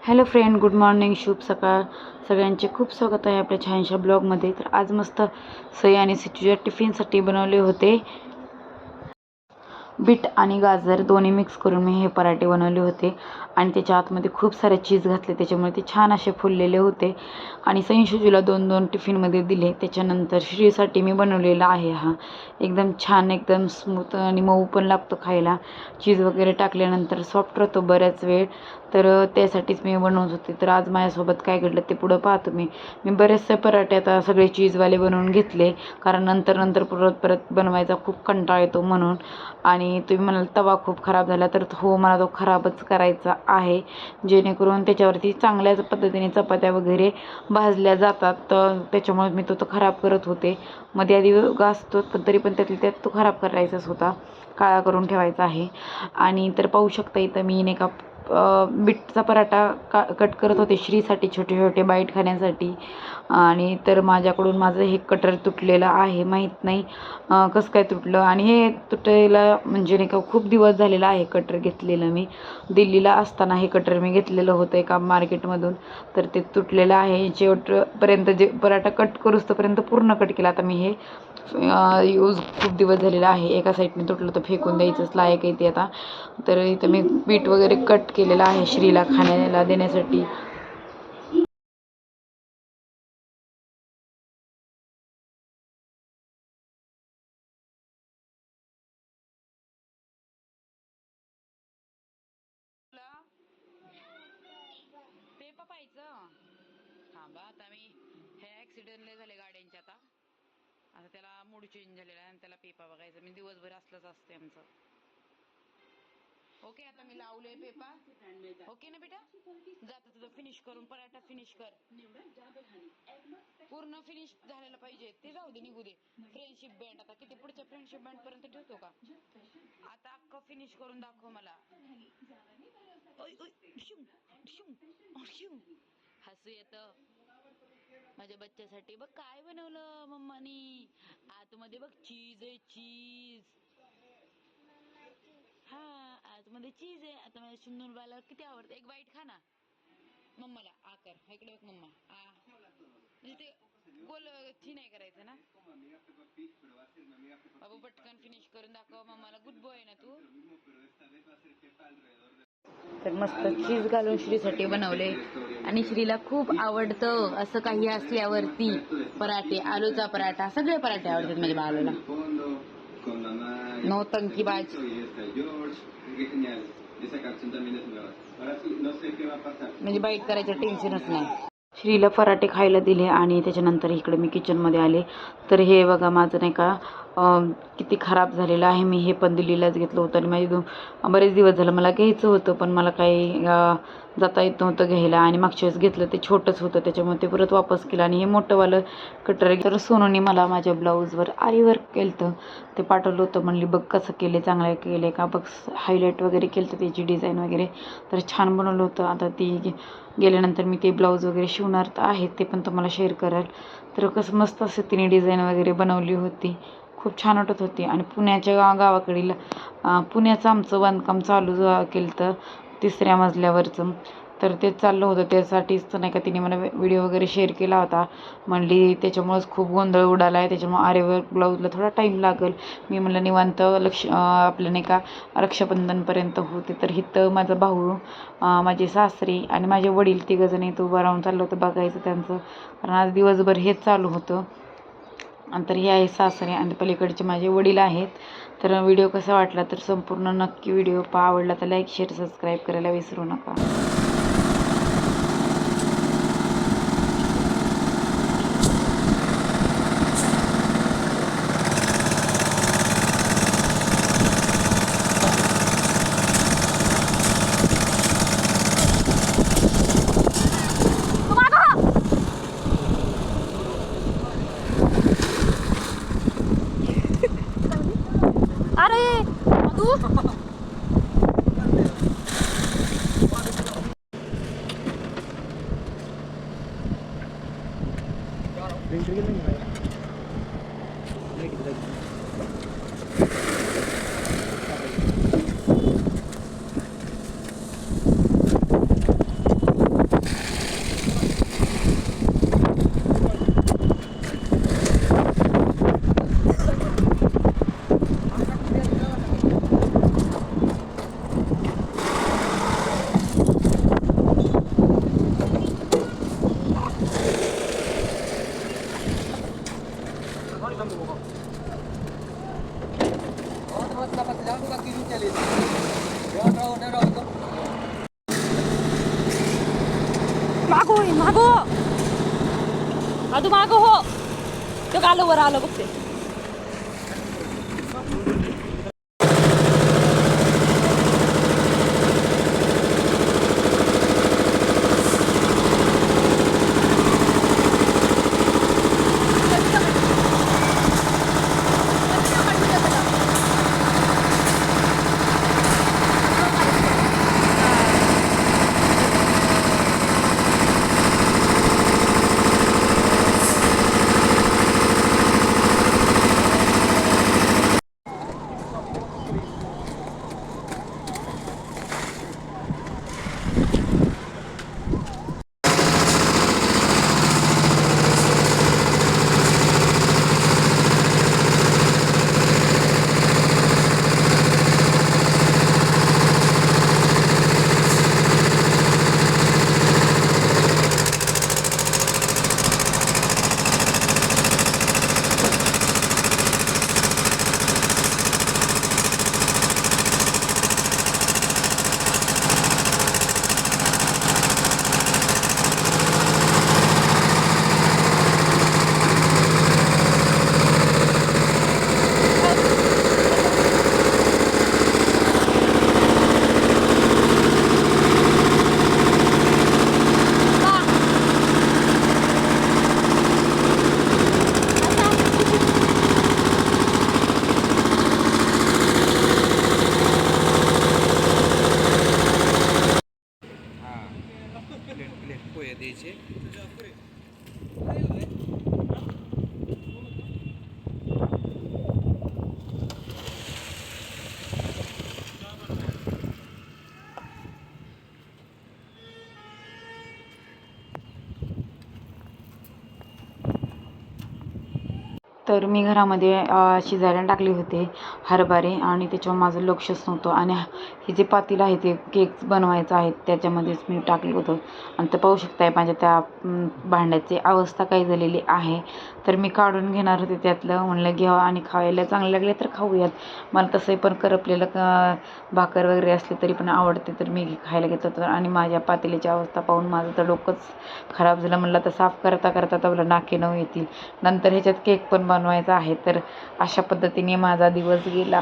Hello friend, good morning, शुभ सकाळ. सगळ्यांचे खूप स्वागत आहे आपल्या छानशा ब्लॉगमध्ये. तर आज मस्त सई आणि सिचूच्या टिफिनसाठी बनवले होते बीट आणि गाजर दोन्ही मिक्स करून मी हे पराठे बनवले होते आणि त्याच्या आतमध्ये खूप सारे चीज घातले, त्याच्यामुळे ते छान असे फुललेले होते. आणि सई शिजूला 2-2 टिफिनमध्ये दिले. त्याच्यानंतर श्रीसाठी मी बनवलेला आहे हा एकदम छान, एकदम स्मूथ आणि मऊ पण लागतो खायला. चीज वगैरे टाकल्यानंतर सॉफ्ट राहतो बऱ्याच वेळ. तर त्यासाठीच मी बनवत होते. तर आज माझ्यासोबत काय घडलं ते पुढं पाहतो. मी बरेचसे पराठे आता सगळे चीजवाले बनवून घेतले, कारण नंतर परत बनवायचा खूप कंटाळा येतो म्हणून. आणि तुम्ही म्हणाल तवा खूप खराब झाला, तर हो, मला तो खराबच करायचा आहे, जेणेकरून त्याच्यावरती चांगल्याच पद्धतीने चपात्या वगैरे भाजल्या जातात. तर त्याच्यामुळे मी तो खराब करत होते. मध्ये आधी घासतो, पण तरी पण त्यातल्या त्यात तो खराब करायचाच होता, काळा करून ठेवायचा आहे. आणि तर पाहू शकता इथं मी नाही का बीटचा पराठा कट करत होते श्रीसाठी, छोटे छोटे बाईट खाण्यासाठी. आणि तर माझं हे कटर तुटलेलं आहे, माहीत नाही कसं काय तुटलं. आणि हे तुटायला म्हणजे नाही का खूप दिवस झालेला आहे. कटर घेतलेलं मी दिल्लीला असताना हे कटर मी घेतलेलं होतं एका मार्केटमधून. तर ते तुटलेलं आहे. शेवटपर्यंत जे पराठा कट करूस्तपर्यंत पूर्ण कट केला. आता मी हे यूज खूप दिवस झालेला आहे. एका साईडने तुटलं तर फेकून द्यायचंच लायक आहे ते आता. तर इथं मी बीट वगैरे कट केलेलं आहे श्रीला खाण्याला देण्यासाठी. पेपा पाहिजे थांबा. आता मी हे ॲक्सिडेंट झाले गाड्यांचे. आता त्याला मूड चेंज झालेला आहे आणि त्याला पेपा बघायचा. मी दिवसभर असलंच असते आमचं. ओके, आता मी लावले पेपा. ओके ना बेटा, जातं तुझं फिनिश करून पराठा फिनिश कर. पूर्ण फिनिश झालेलं पाहिजे. ते जाऊ दे, निघू दे. फ्रेंडशिप बँड आता किती पुढच्या फ्रेंडशिप बँड पर्यंत ठेवतो का? आता अख्खं फिनिश करून दाखव मला. हसू येतं माझ्या बच्च्यासाठी. बघ काय बनवलं मम्मानी. आतमध्ये बघ चीज आहे, चीज. हा, आतमध्ये चीज आहे. आता माझ्या शिंदूरबाला किती आवडतं. एक बाईट खा ना मम्माला. कर इकडे बघ मम्मा. म्हणजे ते गोल थी नाही करायचं ना बाबू. पटकन फिनिश करून दाखव मम्माला. गुड बॉय ना तू. तर मस्त चीज घालून श्रीसाठी बनवले आणि श्रीला खूप आवडतं असं काही असल्यावरती पराठे. आलूचा पराठा, सगळे पराठे आवडतात माझ्या बाळाला. नौटंकी बाज. म्हणजे बाईट करायचं टेन्शनच नाही. श्रीला पराठे खायला दिले आणि त्याच्यानंतर इकडे मी किचनमध्ये आले. तर हे बघा माझं नाही का किती खराब झालेलं आहे. मी हे पण दिल्लीलाच घेतलं होतं आणि माझे बरेच दिवस झालं मला घ्यायचं होतं, पण मला काही जाता येत नव्हतं घ्यायला. आणि मागच्या वेळेस घेतलं ते छोटंच होतं, त्याच्यामुळे ते परत वापस केलं. आणि हे मोठंवालं कटर. तर सोनूने मला माझ्या ब्लाऊजवर आरी वर्क केलं होतं, ते पाठवलं होतं. म्हणली बघ कसं केले, चांगलं केले का बघ. हायलाईट वगैरे केलं होतं त्याची डिझाईन वगैरे, तर छान बनवलं होतं. आता ती गेल्यानंतर मी ते ब्लाऊज वगैरे शिवणार तर आहे, ते पण तुम्हाला शेअर कराल. तर कसं मस्त असं तिने डिझाईन वगैरे बनवली होती, खूप छान वाटत होती. आणि पुण्याच्या गावाकडील पुण्याचं आमचं बांधकाम चालू केलं तर 3ऱ्या मजल्यावरचं. तर ते चाललं होतं, त्यासाठीच नाही का तिने मला व्हिडिओ वगैरे शेअर केला होता. म्हणली त्याच्यामुळंच खूप गोंधळ उडाला आहे, त्याच्यामुळे आरीवर्क ब्लाऊजला थोडा टाईम लागेल. मी म्हणलं निवांत आपलं नाही का रक्षाबंधनपर्यंत होते. तर इथं माझा भाऊ, माझे सासरे आणि माझे वडील तिघंजण इथं उभं राहून चाललं होतं बघायचं त्यांचं, कारण आज दिवसभर हेच चालू होतं. तर हे आहे सासरे आणि पलीकडचे माझे वडील आहेत. तर व्हिडिओ कसा वाटला तर संपूर्ण नक्की व्हिडिओ पहा. आवडला तर लाईक, शेअर, सबस्क्राईब करायला विसरू नका. अरे तू मागो मागो आदू मागो हो तो आलो वर आलो बघते. पोहे द्यायचे. तर मी घरामध्ये शिजायला टाकले होते हरभरे आणि त्याच्यावर माझं लक्षच नव्हतं आणि हे जे पातेलं आहे ते केक बनवायचं आहे त्याच्यामध्येच मी टाकलं होतं आणि तर पाहू शकताय माझ्या त्या भांड्याची अवस्था काय झालेली आहे. तर मी काढून घेणार होते त्यातलं, म्हणलं घ्यावं आणि खायला चांगले लागले तर खाऊयात. मला तसंही पण करपलेलं भाकर वगैरे असली तरी पण आवडते तर मी खायला घेत होतं आणि माझ्या पातेल्याची अवस्था पाहून माझं तर डोकंच खराब झालं. म्हणलं तर साफ करता करता तर नाके नऊ येतील, नंतर ह्याच्यात केक पण बनवायचा आहे. तर अशा पद्धतीने माझा दिवस गेला.